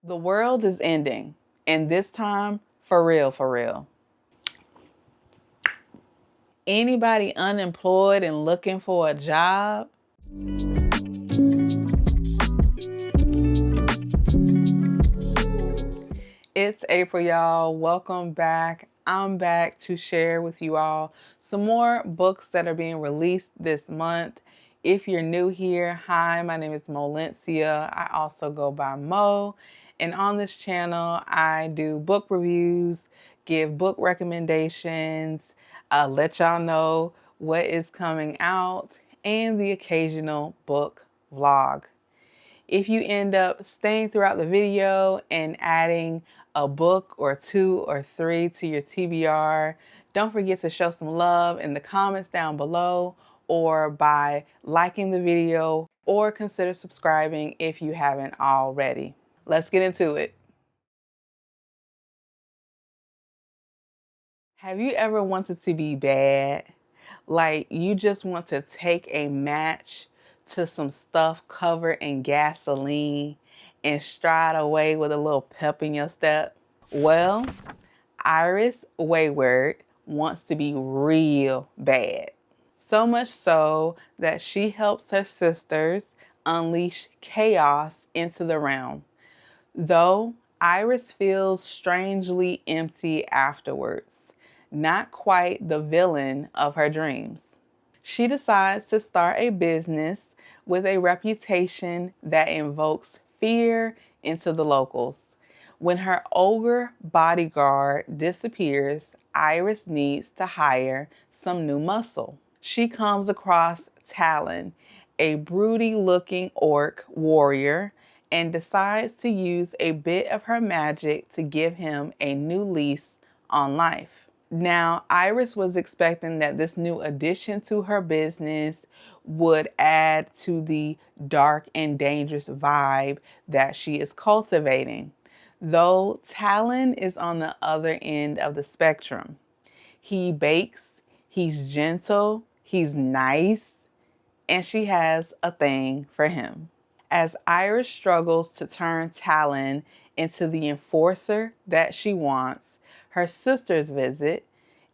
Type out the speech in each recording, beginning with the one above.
The world is ending, and this time, for real, for real. Anybody unemployed and looking for a job? It's April, y'all. Welcome back. I'm back to share with you all some more books that are being released this month. If you're new here, hi, my name is Molencia. I also go by Mo. And on this channel, I do book reviews, give book recommendations, let y'all know what is coming out, and the occasional book vlog. If you end up staying throughout the video and adding a book or two or three to your TBR, don't forget to show some love in the comments down below or by liking the video, or consider subscribing if you haven't already. Let's get into it. Have you ever wanted to be bad? Like you just want to take a match to some stuff covered in gasoline and stride away with a little pep in your step? Well, Iris Wayward wants to be real bad. So much so that she helps her sisters unleash chaos into the realm. Though Iris feels strangely empty afterwards, not quite the villain of her dreams. She decides to start a business with a reputation that invokes fear into the locals. When her ogre bodyguard disappears, Iris needs to hire some new muscle. She comes across Talon, a broody looking orc warrior, and decides to use a bit of her magic to give him a new lease on life. Now, Iris was expecting that this new addition to her business would add to the dark and dangerous vibe that she is cultivating. Though Talon is on the other end of the spectrum. He bakes, he's gentle, he's nice, and she has a thing for him. As Iris struggles to turn Talon into the enforcer that she wants, her sisters visit,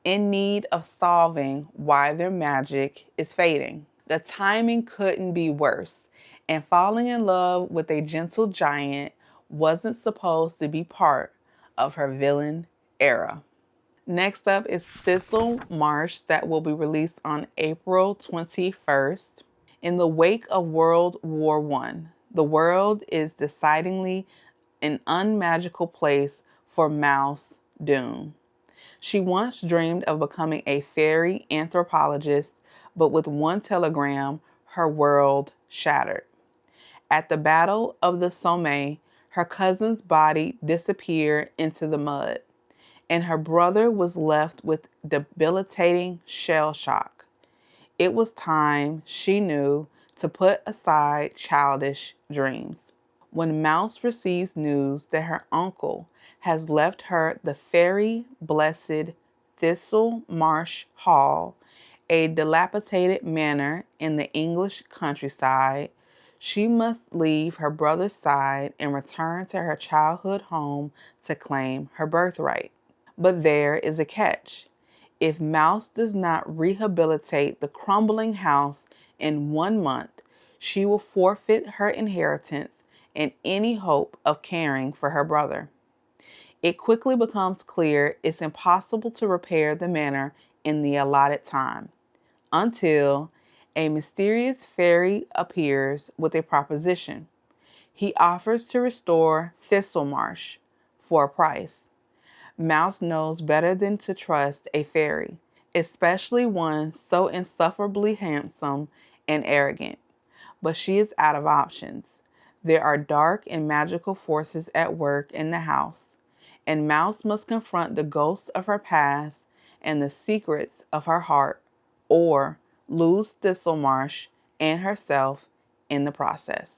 in need of solving why their magic is fading. The timing couldn't be worse, and falling in love with a gentle giant wasn't supposed to be part of her villain era. Next up is Thistle Marsh, that will be released on April 21st. In the wake of World War I, the world is decidedly an unmagical place for Mouse Doom. She once dreamed of becoming a fairy anthropologist, but with one telegram, her world shattered. At the Battle of the Somme, her cousin's body disappeared into the mud, and her brother was left with debilitating shell shock. It was time, she knew, to put aside childish dreams. When Mouse receives news that her uncle has left her the fairy blessed Thistle Marsh Hall, a dilapidated manor in the English countryside, she must leave her brother's side and return to her childhood home to claim her birthright. But there is a catch. If Mouse does not rehabilitate the crumbling house in 1 month, she will forfeit her inheritance and any hope of caring for her brother. It quickly becomes clear it's impossible to repair the manor in the allotted time, until a mysterious fairy appears with a proposition. He offers to restore Thistlemarsh for a price. Mouse knows better than to trust a fairy, especially one so insufferably handsome and arrogant. But she is out of options. There are dark and magical forces at work in the house, and Mouse must confront the ghosts of her past and the secrets of her heart, or lose Thistlemarsh and herself in the process.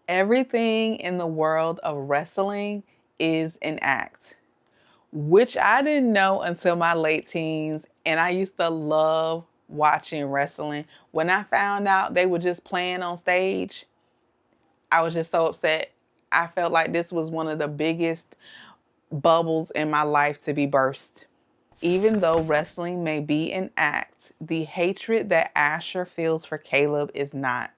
Everything in the world of wrestling is an act, which I didn't know until my late teens, and I used to love watching wrestling. When I found out they were just playing on stage, I was just so upset. I felt like this was one of the biggest bubbles in my life to be burst. Even though wrestling may be an act, the hatred that Asher feels for Caleb is not.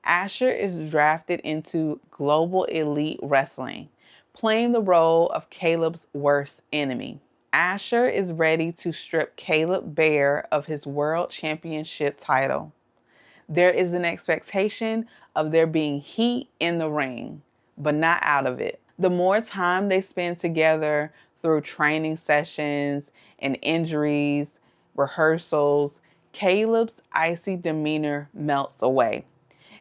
Asher is drafted into Global Elite Wrestling, playing the role of Caleb's worst enemy. Asher is ready to strip Caleb bare of his world championship title. There is an expectation of there being heat in the ring, but not out of it. The more time they spend together through training sessions and injuries, rehearsals, Caleb's icy demeanor melts away,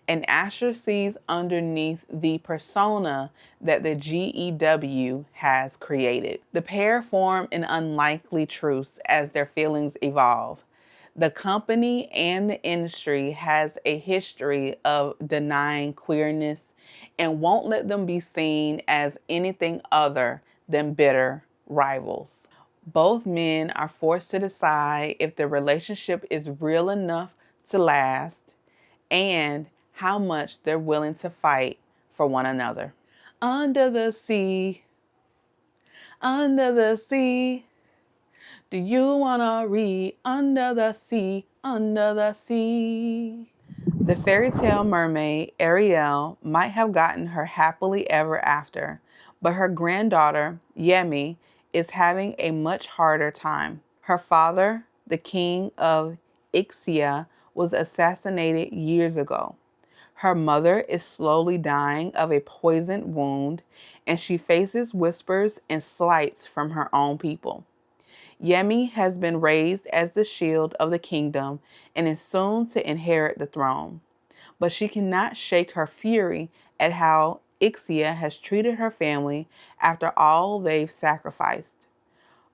and Asher sees underneath the persona that the GEW has created. The pair form an unlikely truce as their feelings evolve. The company and the industry has a history of denying queerness and won't let them be seen as anything other than bitter rivals. Both men are forced to decide if the relationship is real enough to last and how much they're willing to fight for one another. Under the sea, under the sea. Do you wanna read under the sea, under the sea? The fairy tale mermaid Ariel might have gotten her happily ever after, but her granddaughter, Yemi, is having a much harder time. Her father, the king of Ixia, was assassinated years ago. Her mother is slowly dying of a poisoned wound, and she faces whispers and slights from her own people. Yemi has been raised as the shield of the kingdom and is soon to inherit the throne. But she cannot shake her fury at how Ixia has treated her family after all they've sacrificed.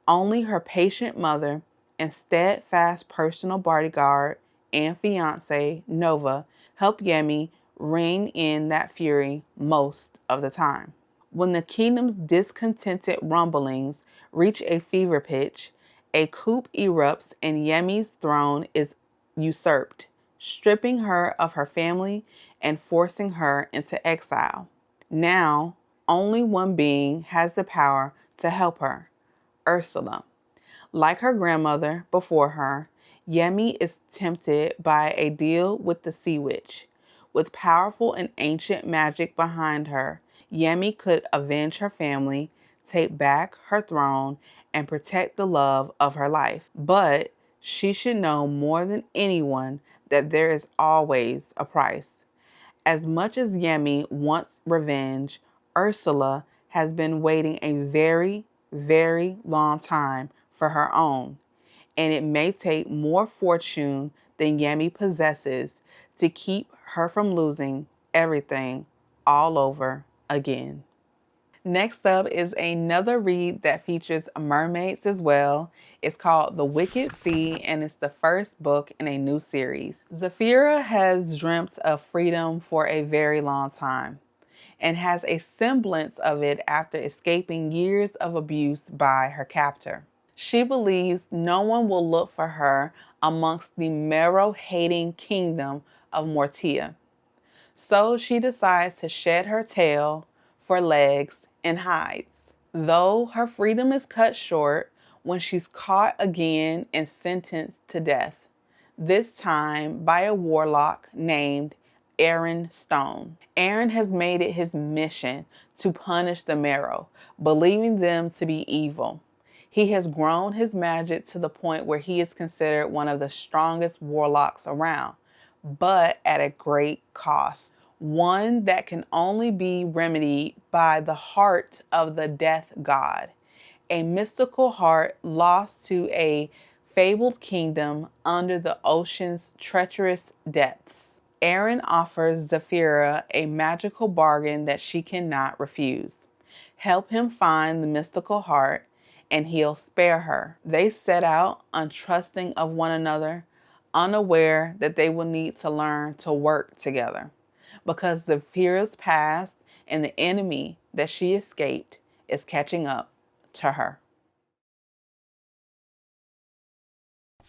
Only her patient mother and steadfast personal bodyguard and fiance, Nova, help Yemi rein in that fury most of the time. When the kingdom's discontented rumblings reach a fever pitch, a coup erupts and Yemi's throne is usurped, stripping her of her family and forcing her into exile. Now, only one being has the power to help her: Ursula. Like her grandmother before her, Yemi is tempted by a deal with the Sea Witch. With powerful and ancient magic behind her, Yemi could avenge her family, take back her throne, and protect the love of her life. But she should know more than anyone that there is always a price. As much as Yemi wants revenge, Ursula has been waiting a very, very long time for her own, and it may take more fortune than Yemi possesses to keep her from losing everything all over again. Next up is another read that features mermaids as well. It's called The Wicked Sea, and it's the first book in a new series. Zafira has dreamt of freedom for a very long time and has a semblance of it after escaping years of abuse by her captor. She believes no one will look for her amongst the marrow-hating kingdom of Mortia. So she decides to shed her tail for legs and hides. Though her freedom is cut short when she's caught again and sentenced to death, this time by a warlock named Aaron Stone. Aaron has made it his mission to punish the Marrow, believing them to be evil. He has grown his magic to the point where he is considered one of the strongest warlocks around, but at a great cost. One that can only be remedied by the heart of the death god, a mystical heart lost to a fabled kingdom under the ocean's treacherous depths. Aaron offers Zafira a magical bargain that she cannot refuse. Help him find the mystical heart, and he'll spare her. They set out untrusting of one another, unaware that they will need to learn to work together, because Zafira's past and the enemy that she escaped is catching up to her.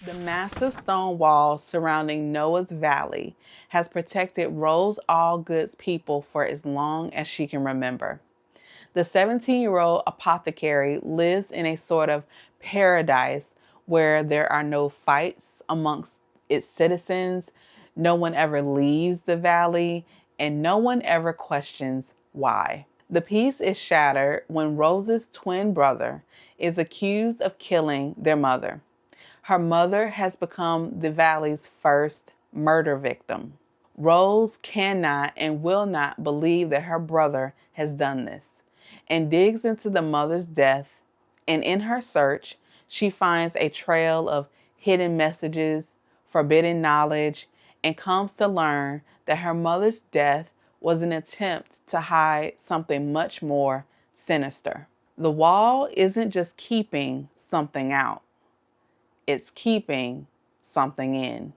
The massive stone wall surrounding Noah's Valley has protected Rose Allgood's people for as long as she can remember. The 17-year-old apothecary lives in a sort of paradise where there are no fights amongst its citizens, no one ever leaves the valley, and no one ever questions why. The peace is shattered when Rose's twin brother is accused of killing their mother. Her mother has become the valley's first murder victim. Rose cannot and will not believe that her brother has done this and digs into the mother's death. And in her search, she finds a trail of hidden messages, forbidden knowledge, and comes to learn that her mother's death was an attempt to hide something much more sinister. The wall isn't just keeping something out, it's keeping something in.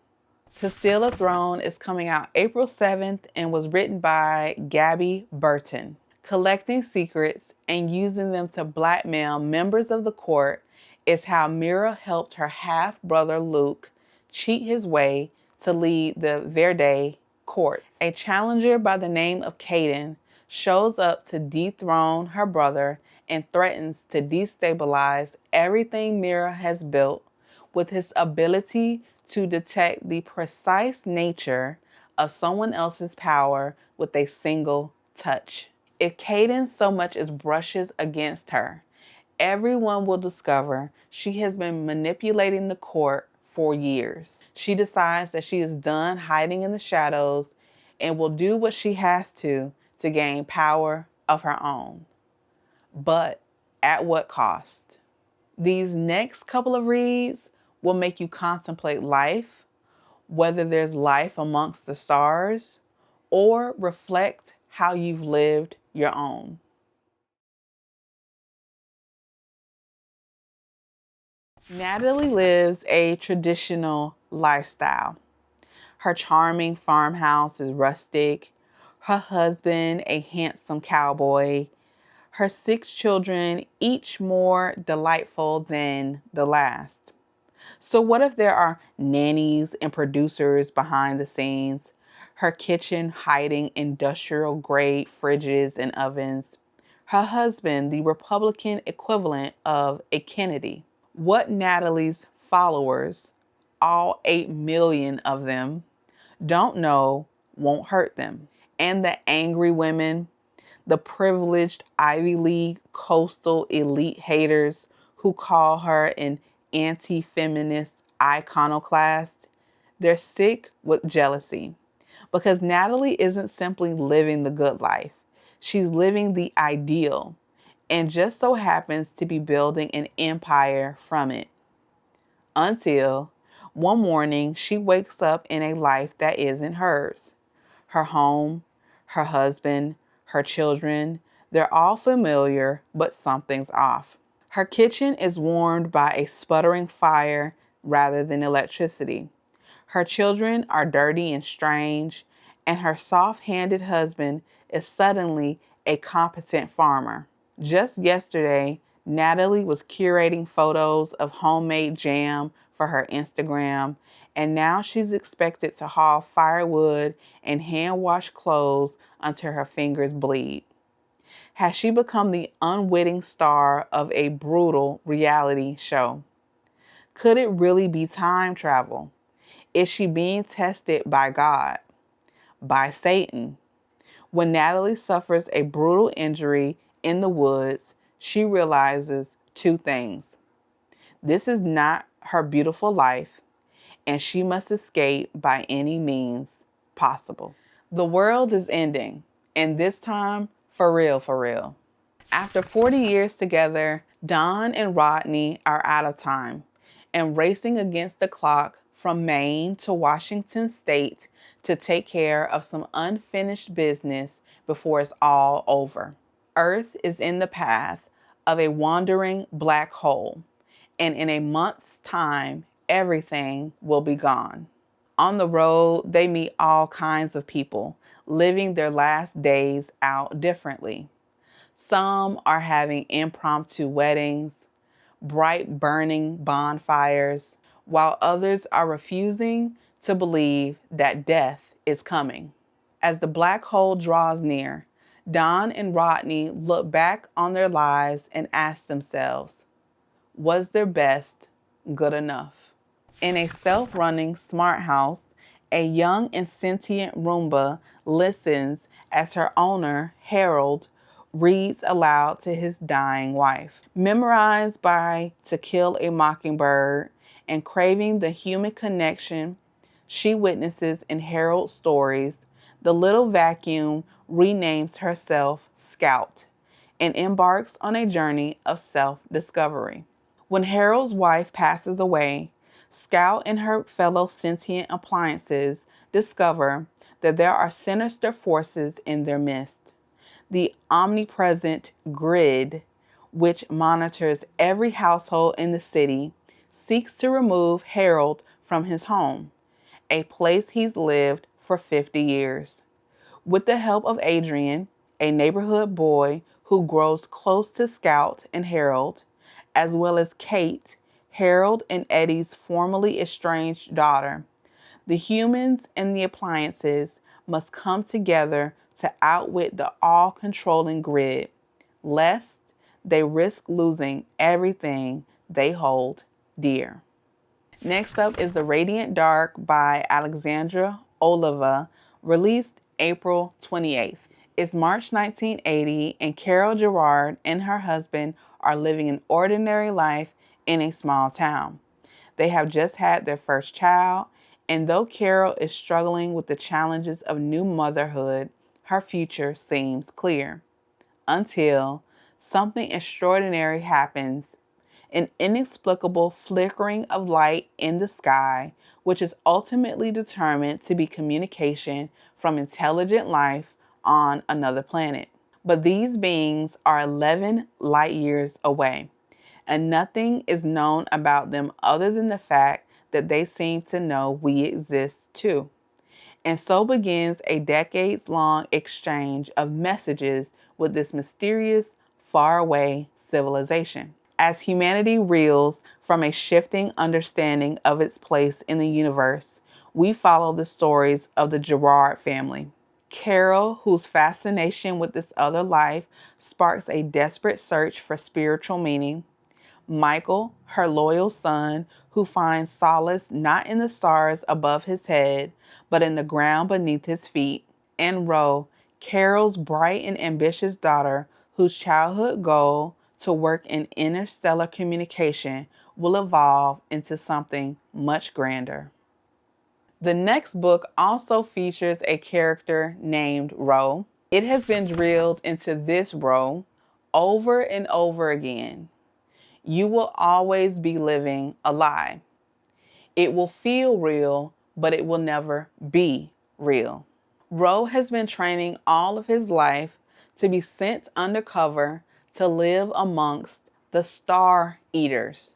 To Steal a Throne is coming out April 7th and was written by Gabby Burton. Collecting secrets and using them to blackmail members of the court is how Mira helped her half-brother Luke cheat his way to lead the Verde court. A challenger by the name of Caden shows up to dethrone her brother and threatens to destabilize everything Mira has built with his ability to detect the precise nature of someone else's power with a single touch. If Caden so much as brushes against her, everyone will discover she has been manipulating the court for years. She decides that she is done hiding in the shadows and will do what she has to gain power of her own. But at what cost? These next couple of reads will make you contemplate life, whether there's life amongst the stars, or reflect how you've lived your own. Natalie lives a traditional lifestyle. Her charming farmhouse is rustic, her husband a handsome cowboy, her 6 children, each more delightful than the last. So what if there are nannies and producers behind the scenes, her kitchen hiding industrial-grade fridges and ovens, her husband the Republican equivalent of a Kennedy? What Natalie's followers, all 8 million of them, don't know won't hurt them. And the angry women, the privileged Ivy League coastal elite haters who call her an anti-feminist iconoclast, they're sick with jealousy because Natalie isn't simply living the good life. She's living the ideal and just so happens to be building an empire from it. Until one morning she wakes up in a life that isn't hers. Her home, her husband, her children, they're all familiar, but something's off. Her kitchen is warmed by a sputtering fire rather than electricity. Her children are dirty and strange, and her soft-handed husband is suddenly a competent farmer. Just yesterday, Natalie was curating photos of homemade jam for her Instagram, and now she's expected to haul firewood and hand wash clothes until her fingers bleed. Has she become the unwitting star of a brutal reality show? Could it really be time travel? Is she being tested by God? By Satan? When Natalie suffers a brutal injury in the woods, she realizes 2 things. This is not her beautiful life, and she must escape by any means possible. The world is ending, and this time, for real, for real. After 40 years together, Don and Rodney are out of time and racing against the clock from Maine to Washington State to take care of some unfinished business before it's all over. Earth is in the path of a wandering black hole, and in a month's time, everything will be gone. On the road, they meet all kinds of people, living their last days out differently. Some are having impromptu weddings, bright burning bonfires, while others are refusing to believe that death is coming. As the black hole draws near, Don and Rodney look back on their lives and ask themselves, was their best good enough? In a self-running smart house, a young and sentient Roomba listens as her owner, Harold, reads aloud to his dying wife. Memorized by To Kill a Mockingbird and craving the human connection she witnesses in Harold's stories, the little vacuum renames herself Scout and embarks on a journey of self-discovery. When Harold's wife passes away, Scout and her fellow sentient appliances discover that there are sinister forces in their midst. The omnipresent grid, which monitors every household in the city, seeks to remove Harold from his home, a place he's lived for 50 years. With the help of Adrian, a neighborhood boy who grows close to Scout and Harold, as well as Kate, Harold and Eddie's formerly estranged daughter, the humans and the appliances must come together to outwit the all-controlling grid, lest they risk losing everything they hold dear. Next up is The Radiant Dark by Alexandra Oliva, released April 28th. It's March 1980, and Carol Gerard and her husband are living an ordinary life in a small town. They have just had their first child, and though Carol is struggling with the challenges of new motherhood, her future seems clear. Until something extraordinary happens, an inexplicable flickering of light in the sky, which is ultimately determined to be communication from intelligent life on another planet. But these beings are 11 light years away, and nothing is known about them other than the fact that they seem to know we exist too. And so begins a decades-long exchange of messages with this mysterious, faraway civilization. As humanity reels from a shifting understanding of its place in the universe, we follow the stories of the Gerard family. Carol, whose fascination with this other life sparks a desperate search for spiritual meaning. Michael, her loyal son, who finds solace not in the stars above his head, but in the ground beneath his feet. And Ro, Carol's bright and ambitious daughter, whose childhood goal to work in interstellar communication will evolve into something much grander. The next book also features a character named Ro. It has been drilled into this Ro over and over again. You will always be living a lie. It will feel real, but it will never be real. Ro has been training all of his life to be sent undercover to live amongst the Star Eaters,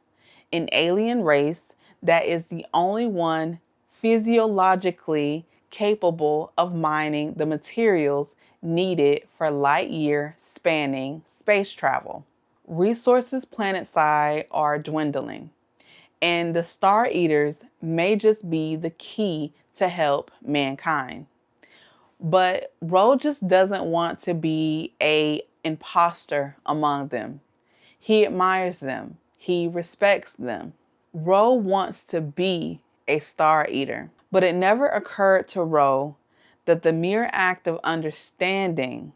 an alien race that is the only one physiologically capable of mining the materials needed for light-year spanning space travel. Resources planetside are dwindling, and the Star Eaters may just be the key to help mankind. But Ro just doesn't want to be an imposter among them. He admires them. He respects them. Ro wants to be a Star Eater, but it never occurred to Ro that the mere act of understanding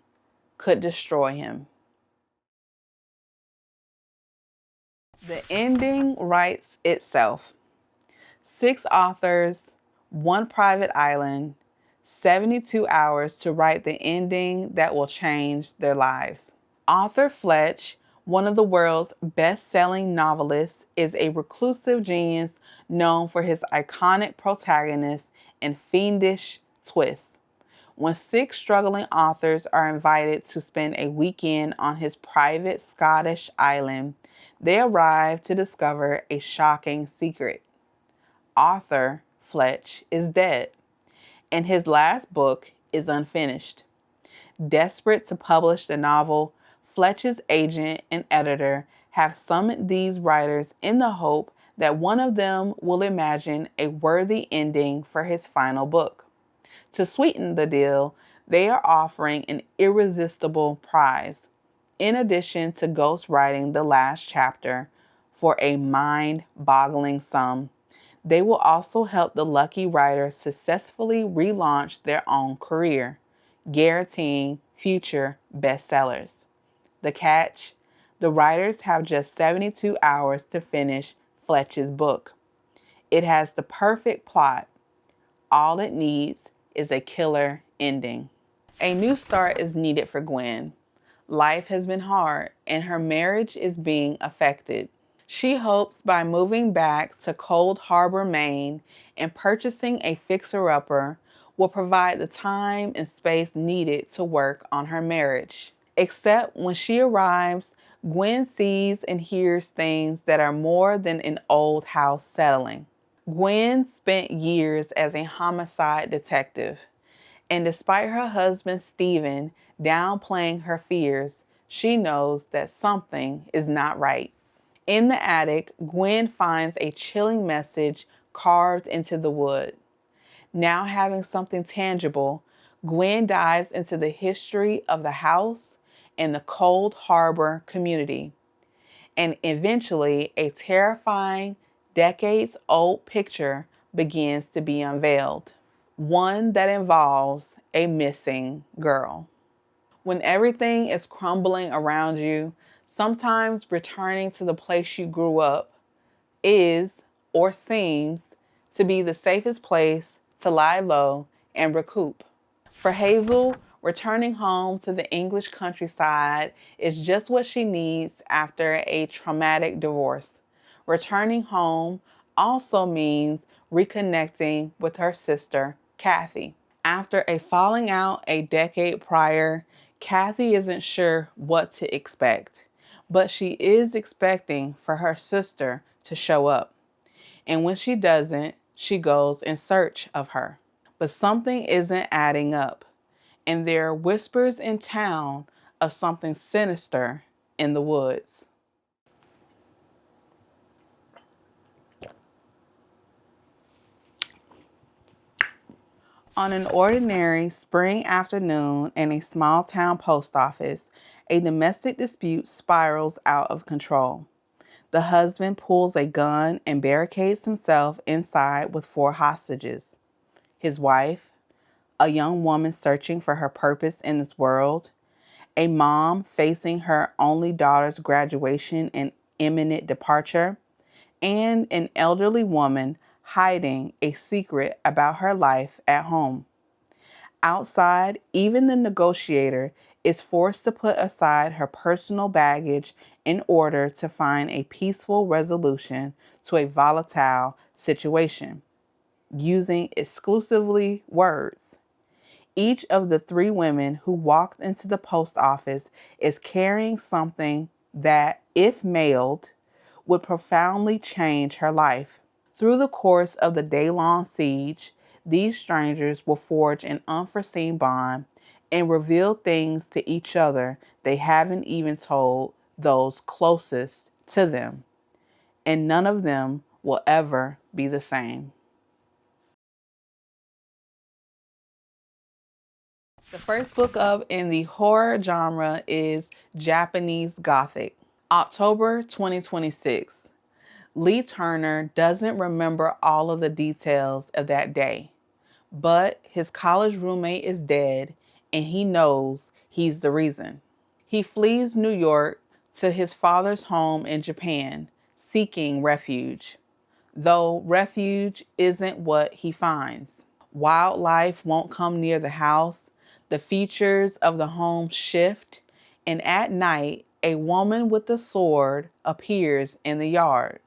could destroy him. The ending writes itself. 6 authors, 1 private island, 72 hours to write the ending that will change their lives. Arthur Fletch, one of the world's best-selling novelists, is a reclusive genius known for his iconic protagonist and fiendish twists. When 6 struggling authors are invited to spend a weekend on his private Scottish island, they arrive to discover a shocking secret. Arthur Fletch is dead, and his last book is unfinished. Desperate to publish the novel, Fletch's agent and editor have summoned these writers in the hope that one of them will imagine a worthy ending for his final book. To sweeten the deal, they are offering an irresistible prize. In addition to ghostwriting the last chapter for a mind-boggling sum, they will also help the lucky writer successfully relaunch their own career, guaranteeing future bestsellers. The catch? The writers have just 72 hours to finish Fletch's book. It has the perfect plot. All it needs is a killer ending. A new start is needed for Gwen. Life has been hard, and her marriage is being affected. She hopes by moving back to Cold Harbor, Maine, and purchasing a fixer-upper will provide the time and space needed to work on her marriage. Except when she arrives, Gwen sees and hears things that are more than an old house settling. Gwen spent years as a homicide detective, and despite her husband Stephen downplaying her fears, she knows that something is not right. In the attic, Gwen finds a chilling message carved into the wood. Now having something tangible, Gwen dives into the history of the house and the Cold Harbor community. And eventually, a terrifying, decades-old picture begins to be unveiled. One that involves a missing girl. When everything is crumbling around you, sometimes returning to the place you grew up is or seems to be the safest place to lie low and recoup. For Hazel, returning home to the English countryside is just what she needs after a traumatic divorce. Returning home also means reconnecting with her sister, Kathy. After a falling out a decade prior, Kathy isn't sure what to expect, but she is expecting for her sister to show up. And when she doesn't, she goes in search of her. But something isn't adding up, and there are whispers in town of something sinister in the woods. On an ordinary spring afternoon in a small town post office, a domestic dispute spirals out of control. The husband pulls a gun and barricades himself inside with four hostages. His wife, a young woman searching for her purpose in this world, a mom facing her only daughter's graduation and imminent departure, and an elderly woman hiding a secret about her life at home. Outside, even the negotiator is forced to put aside her personal baggage in order to find a peaceful resolution to a volatile situation, using exclusively words. Each of the three women who walked into the post office is carrying something that, if mailed, would profoundly change her life. Through the course of the day-long siege, these strangers will forge an unforeseen bond and reveal things to each other they haven't even told those closest to them. And none of them will ever be the same. The first book up in the horror genre is Japanese Gothic. October 2026. Lee Turner doesn't remember all of the details of that day, but his college roommate is dead and he knows he's the reason. He flees New York to his father's home in Japan, seeking refuge, though refuge isn't what he finds. Wildlife won't come near the house, the features of the home shift, and at night, a woman with a sword appears in the yard.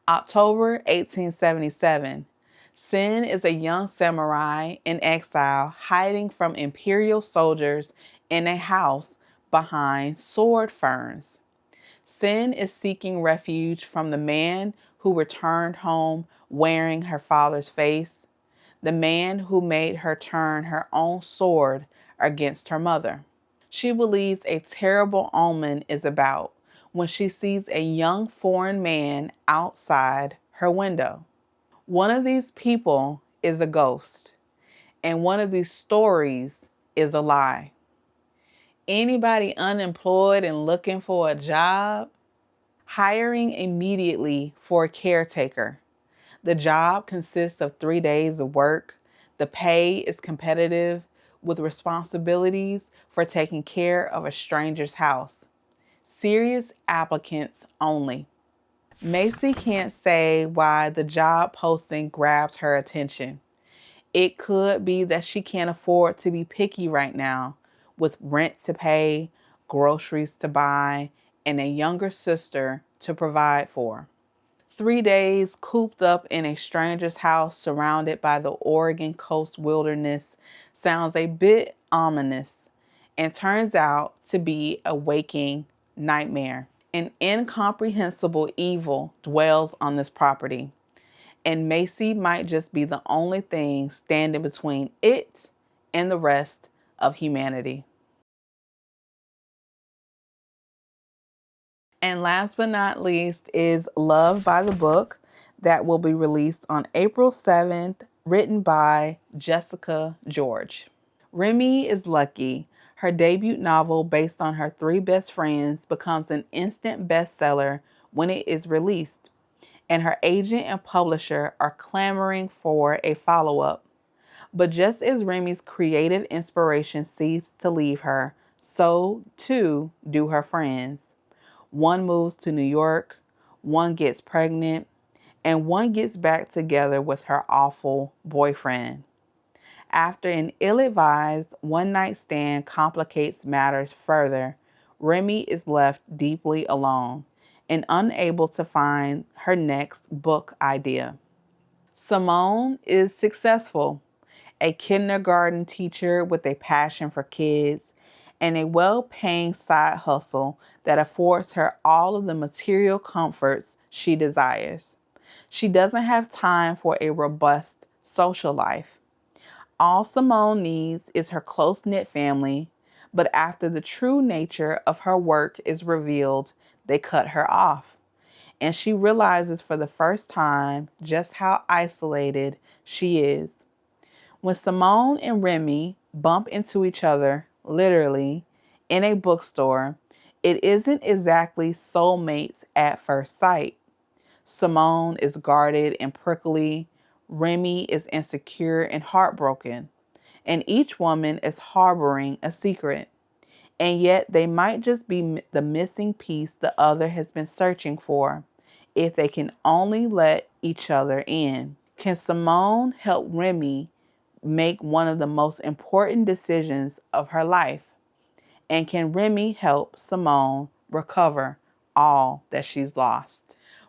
October 1877. Sin is a young samurai in exile hiding from imperial soldiers in a house behind sword ferns. Sin is seeking refuge from the man who returned home wearing her father's face, the man who made her turn her own sword against her mother. She believes a terrible omen is about when she sees a young foreign man outside her window. One of these people is a ghost, and one of these stories is a lie. Anybody unemployed and looking for a job? Hiring immediately for a caretaker. The job consists of 3 days of work. The pay is competitive with responsibilities for taking care of a stranger's house. Serious applicants only. Macy can't say why the job posting grabs her attention. It could be that she can't afford to be picky right now, with rent to pay, groceries to buy, and a younger sister to provide for. 3 days cooped up in a stranger's house surrounded by the Oregon coast wilderness sounds a bit ominous and turns out to be a waking nightmare. An incomprehensible evil dwells on this property, and Macy might just be the only thing standing between it and the rest of humanity. And last but not least is Love by the Book, that will be released on April 7th, written by Jessica George. Remy is lucky. Her debut novel, based on her three best friends, becomes an instant bestseller when it is released, and her agent and publisher are clamoring for a follow-up. But just as Remy's creative inspiration seems to leave her, so too do her friends. One moves to New York, one gets pregnant, and one gets back together with her awful boyfriend. After an ill-advised one-night stand complicates matters further, Remy is left deeply alone and unable to find her next book idea. Simone is successful, a kindergarten teacher with a passion for kids and a well-paying side hustle that affords her all of the material comforts she desires. She doesn't have time for a robust social life. All Simone needs is her close-knit family, but after the true nature of her work is revealed, they cut her off, and she realizes for the first time just how isolated she is. When Simone and Remy bump into each other, literally, in a bookstore, it isn't exactly soulmates at first sight. Simone is guarded and prickly, Remy is insecure and heartbroken, and each woman is harboring a secret. And yet they might just be the missing piece the other has been searching for, if they can only let each other in. Can Simone help Remy make one of the most important decisions of her life? And can Remy help Simone recover all that she's lost?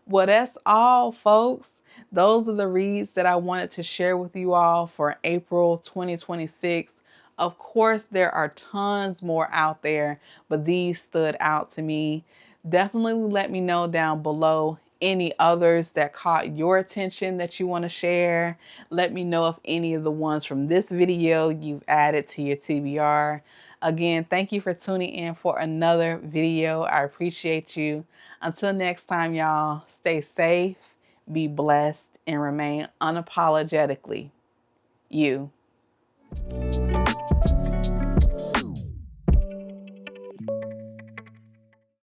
Well, that's all, folks. Those are the reads that I wanted to share with you all for April 2026. Of course, there are tons more out there, but these stood out to me. Definitely let me know down below any others that caught your attention that you want to share. Let me know if any of the ones from this video you've added to your TBR. Again, thank you for tuning in for another video. I appreciate you. Until next time, y'all, stay safe, be blessed, and remain unapologetically you.